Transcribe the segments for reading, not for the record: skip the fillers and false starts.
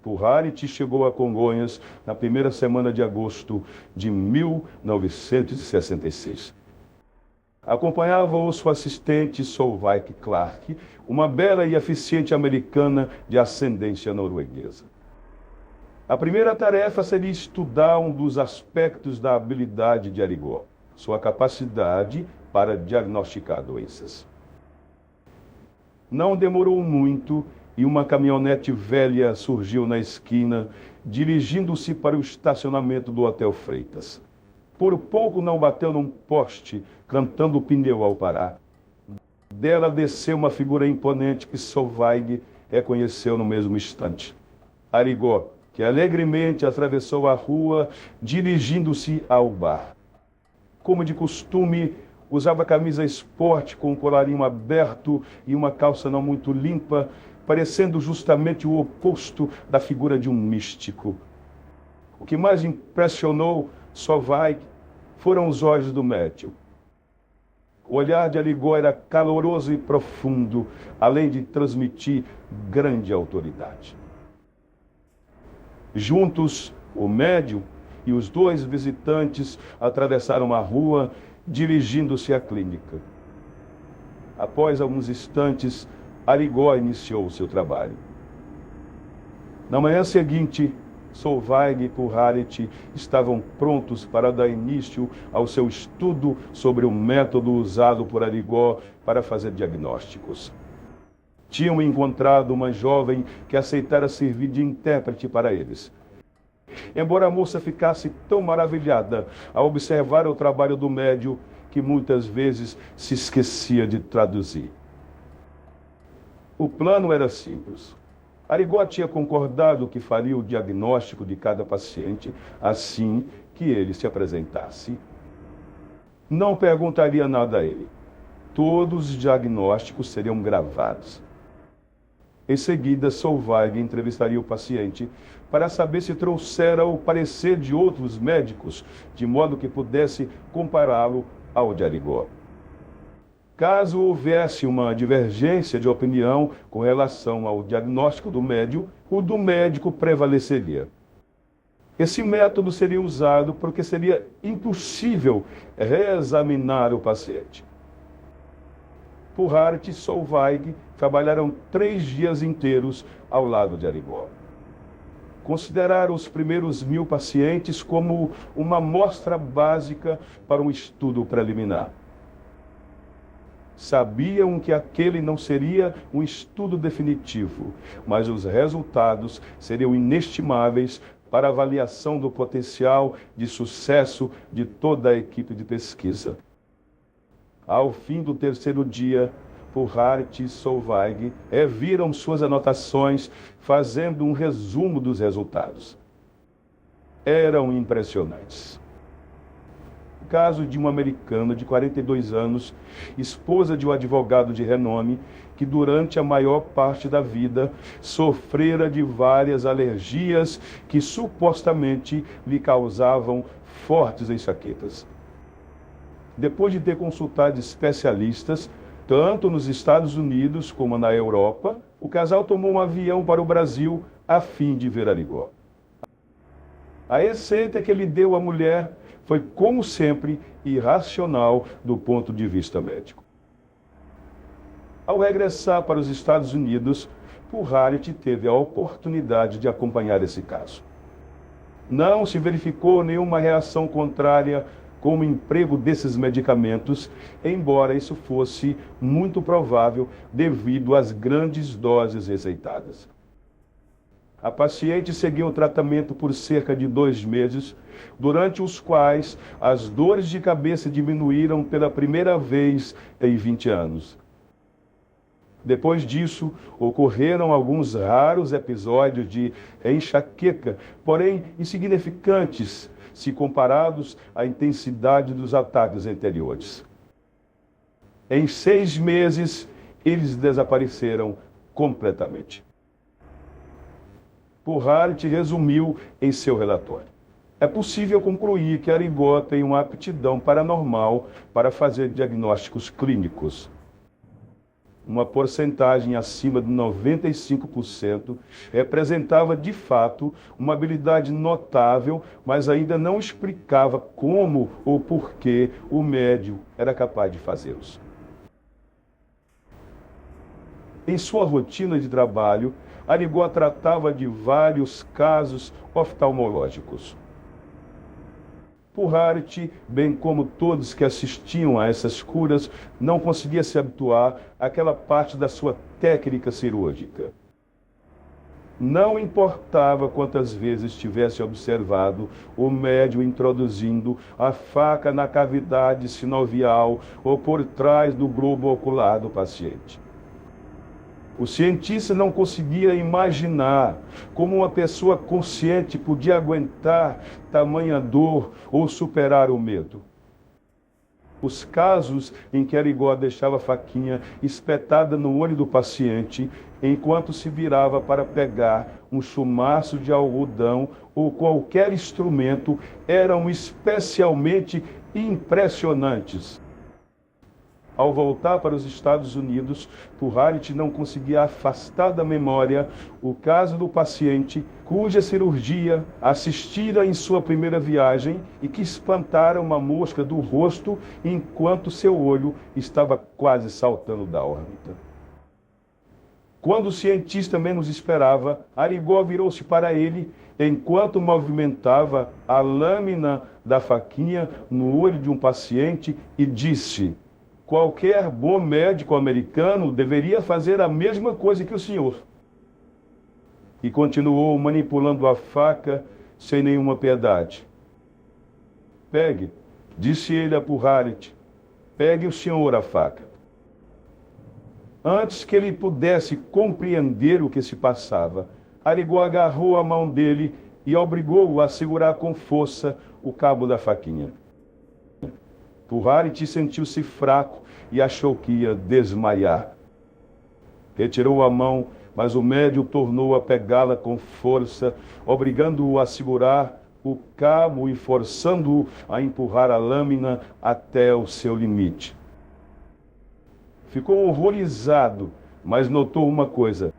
Puharich chegou a Congonhas na primeira semana de agosto de 1966. Acompanhava-o sua assistente Solveig Clark, uma bela e eficiente americana de ascendência norueguesa. A primeira tarefa seria estudar um dos aspectos da habilidade de Arigó, sua capacidade para diagnosticar doenças. Não demorou muito e uma caminhonete velha surgiu na esquina, dirigindo-se para o estacionamento do Hotel Freitas. Por pouco não bateu num poste, cantando o pneu ao parar. Dela desceu uma figura imponente que Solveig reconheceu no mesmo instante. Arigó, que alegremente atravessou a rua, dirigindo-se ao bar. Como de costume, usava camisa esporte com um colarinho aberto e uma calça não muito limpa, parecendo justamente o oposto da figura de um místico. O que mais impressionou Solveig foram os olhos do médium. O olhar de Arigó era caloroso e profundo, além de transmitir grande autoridade. Juntos, o médium e os dois visitantes atravessaram a rua, dirigindo-se à clínica. Após alguns instantes, Arigó iniciou o seu trabalho. Na manhã seguinte, Solveig e Puharich estavam prontos para dar início ao seu estudo sobre o método usado por Arigó para fazer diagnósticos. Tinham encontrado uma jovem que aceitara servir de intérprete para eles. Embora a moça ficasse tão maravilhada ao observar o trabalho do médium que muitas vezes se esquecia de traduzir. O plano era simples. Arigó tinha concordado que faria o diagnóstico de cada paciente assim que ele se apresentasse. Não perguntaria nada a ele. Todos os diagnósticos seriam gravados. Em seguida, Solveig entrevistaria o paciente para saber se trouxera o parecer de outros médicos, de modo que pudesse compará-lo ao de Arigó. Caso houvesse uma divergência de opinião com relação ao diagnóstico do médium, o do médico prevaleceria. Esse método seria usado porque seria impossível reexaminar o paciente. Puharich e Solveig trabalharam 3 dias inteiros ao lado de Arigó. Consideraram os primeiros 1000 pacientes como uma amostra básica para um estudo preliminar. Sabiam que aquele não seria um estudo definitivo, mas os resultados seriam inestimáveis para a avaliação do potencial de sucesso de toda a equipe de pesquisa. Ao fim do 3º dia, Puharich e Solveig reviram suas anotações, fazendo um resumo dos resultados. Eram impressionantes. O caso de uma americana de 42 anos, esposa de um advogado de renome, que durante a maior parte da vida sofrera de várias alergias que supostamente lhe causavam fortes enxaquecas. Depois de ter consultado especialistas, tanto nos Estados Unidos como na Europa, o casal tomou um avião para o Brasil a fim de ver Arigó. A receita que ele deu à mulher foi, como sempre, irracional do ponto de vista médico. Ao regressar para os Estados Unidos, Puharich teve a oportunidade de acompanhar esse caso. Não se verificou nenhuma reação contrária com o emprego desses medicamentos, embora isso fosse muito provável devido às grandes doses receitadas. A paciente seguiu o tratamento por cerca de 2 meses, durante os quais as dores de cabeça diminuíram pela primeira vez em 20 anos. Depois disso, ocorreram alguns raros episódios de enxaqueca, porém insignificantes, se comparados à intensidade dos ataques anteriores. Em 6 meses, eles desapareceram completamente. Puharich resumiu em seu relatório. É possível concluir que Arigó tem uma aptidão paranormal para fazer diagnósticos clínicos. uma porcentagem acima de 95%, representava de fato uma habilidade notável, mas ainda não explicava como ou por que o médium era capaz de fazê-los. Em sua rotina de trabalho, Arigó tratava de vários casos oftalmológicos. Puharich, bem como todos que assistiam a essas curas, não conseguia se habituar àquela parte da sua técnica cirúrgica. Não importava quantas vezes tivesse observado o médium introduzindo a faca na cavidade sinovial ou por trás do globo ocular do paciente. O cientista não conseguia imaginar como uma pessoa consciente podia aguentar tamanha dor ou superar o medo. Os casos em que Arigó deixava a faquinha espetada no olho do paciente enquanto se virava para pegar um chumaço de algodão ou qualquer instrumento eram especialmente impressionantes. Ao voltar para os Estados Unidos, Puharich não conseguia afastar da memória o caso do paciente cuja cirurgia assistira em sua primeira viagem e que espantara uma mosca do rosto enquanto seu olho estava quase saltando da órbita. Quando o cientista menos esperava, Arigó virou-se para ele enquanto movimentava a lâmina da faquinha no olho de um paciente e disse: qualquer bom médico americano deveria fazer a mesma coisa que o senhor. E continuou manipulando a faca sem nenhuma piedade. Pegue, disse ele a Puharich, pegue o senhor a faca. Antes que ele pudesse compreender o que se passava, Arigó agarrou a mão dele e obrigou-o a segurar com força o cabo da faquinha. Puharich sentiu-se fraco e achou que ia desmaiar. Retirou a mão, mas o médium tornou a pegá-la com força, obrigando-o a segurar o cabo e forçando-o a empurrar a lâmina até o seu limite. Ficou horrorizado, mas notou uma coisa.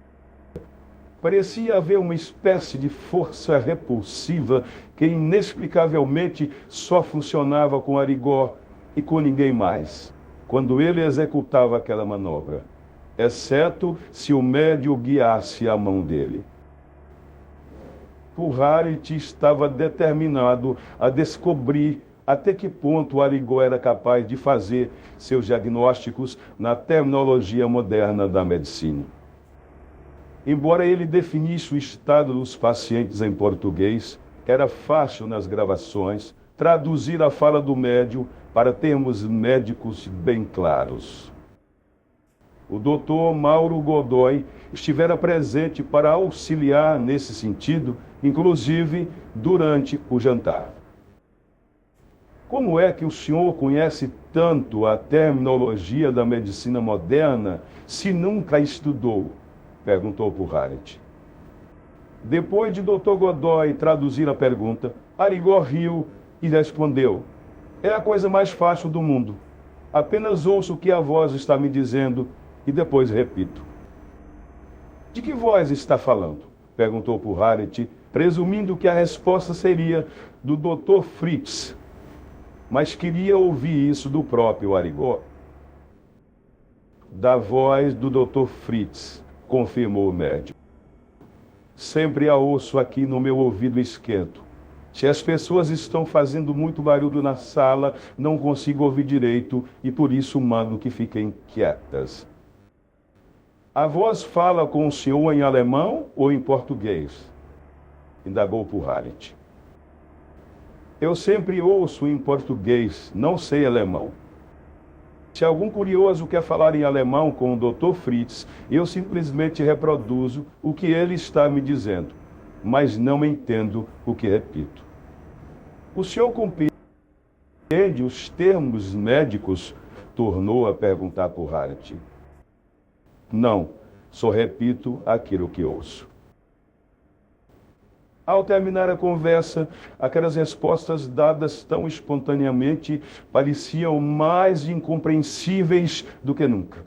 Parecia haver uma espécie de força repulsiva que inexplicavelmente só funcionava com Arigó e com ninguém mais, quando ele executava aquela manobra, exceto se o médium guiasse a mão dele. Puharich estava determinado a descobrir até que ponto Arigó era capaz de fazer seus diagnósticos na terminologia moderna da medicina. Embora ele definisse o estado dos pacientes em português, era fácil nas gravações traduzir a fala do médium para termos médicos bem claros. O doutor Mauro Godoy estivera presente para auxiliar nesse sentido, inclusive durante o jantar. Como é que o senhor conhece tanto a terminologia da medicina moderna se nunca a estudou? Perguntou Puharich. Depois de Dr. Godoy traduzir a pergunta, Arigó riu e respondeu: é a coisa mais fácil do mundo. Apenas ouço o que a voz está me dizendo e depois repito. De que voz está falando? Perguntou Puharich, presumindo que a resposta seria do Dr. Fritz, mas queria ouvir isso do próprio Arigó. Da voz do Dr. Fritz, confirmou o médium. Sempre a ouço aqui no meu ouvido esquerdo. Se as pessoas estão fazendo muito barulho na sala, não consigo ouvir direito e por isso mando que fiquem quietas. A voz fala com o senhor em alemão ou em português? Indagou Puharich. Eu sempre ouço em português, não sei alemão. Se algum curioso quer falar em alemão com o Dr. Fritz, eu simplesmente reproduzo o que ele está me dizendo, mas não entendo o que repito. O senhor compreende os termos médicos? Tornou a perguntar Puharich. Não, só repito aquilo que ouço. Ao terminar a conversa, aquelas respostas dadas tão espontaneamente pareciam mais incompreensíveis do que nunca.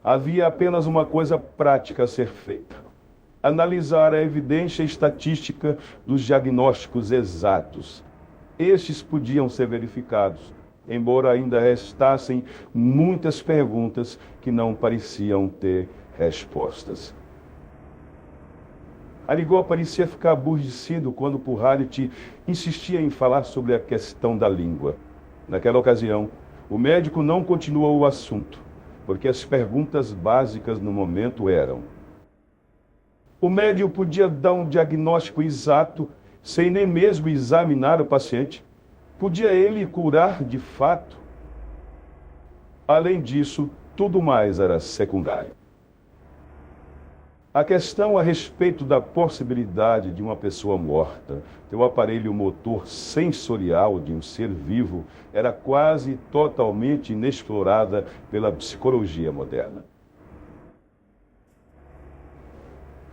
Havia apenas uma coisa prática a ser feita: analisar a evidência estatística dos diagnósticos exatos. Estes podiam ser verificados, embora ainda restassem muitas perguntas que não pareciam ter respostas. Arigó parecia ficar aborrecido quando Puhallet insistia em falar sobre a questão da língua. Naquela ocasião, o médico não continuou o assunto, porque as perguntas básicas no momento eram: o médico podia dar um diagnóstico exato sem nem mesmo examinar o paciente? Podia ele curar de fato? Além disso, tudo mais era secundário. A questão a respeito da possibilidade de uma pessoa morta ter o aparelho motor sensorial de um ser vivo era quase totalmente inexplorada pela psicologia moderna.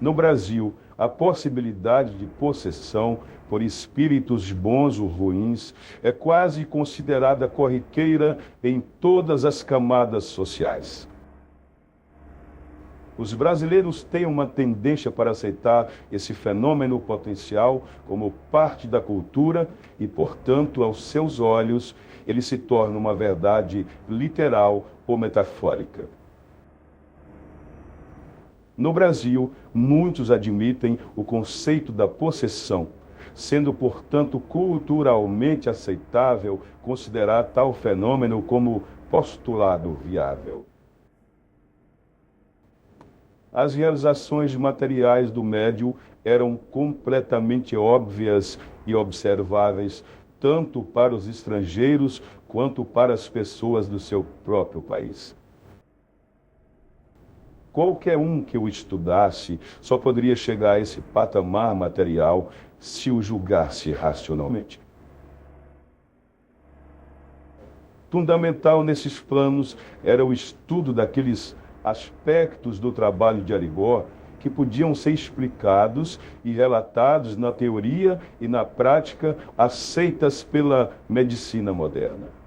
No Brasil, a possibilidade de possessão por espíritos bons ou ruins é quase considerada corriqueira em todas as camadas sociais. Os brasileiros têm uma tendência para aceitar esse fenômeno potencial como parte da cultura e, portanto, aos seus olhos, ele se torna uma verdade literal ou metafórica. No Brasil, muitos admitem o conceito da possessão, sendo, portanto, culturalmente aceitável considerar tal fenômeno como postulado viável. As realizações materiais do médium eram completamente óbvias e observáveis, tanto para os estrangeiros quanto para as pessoas do seu próprio país. Qualquer um que o estudasse só poderia chegar a esse patamar material se o julgasse racionalmente. Fundamental nesses planos era o estudo daqueles aspectos do trabalho de Arigó que podiam ser explicados e relatados na teoria e na prática aceitas pela medicina moderna.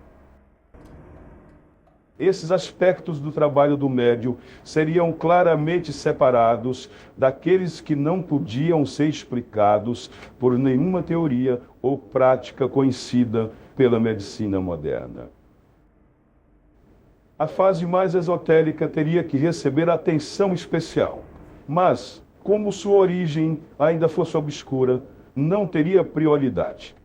Esses aspectos do trabalho do médium seriam claramente separados daqueles que não podiam ser explicados por nenhuma teoria ou prática conhecida pela medicina moderna. A fase mais esotérica teria que receber atenção especial, mas, como sua origem ainda fosse obscura, não teria prioridade.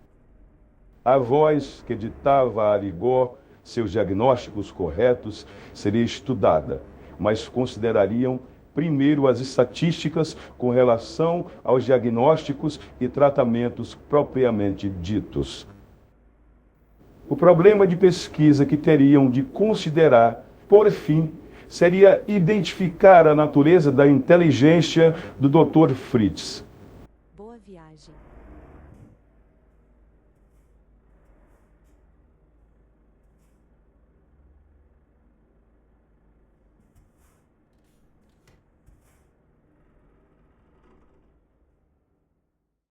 A voz que ditava a Arigó seus diagnósticos corretos seria estudada, mas considerariam primeiro as estatísticas com relação aos diagnósticos e tratamentos propriamente ditos. O problema de pesquisa que teriam de considerar, por fim, seria identificar a natureza da inteligência do Dr. Fritz.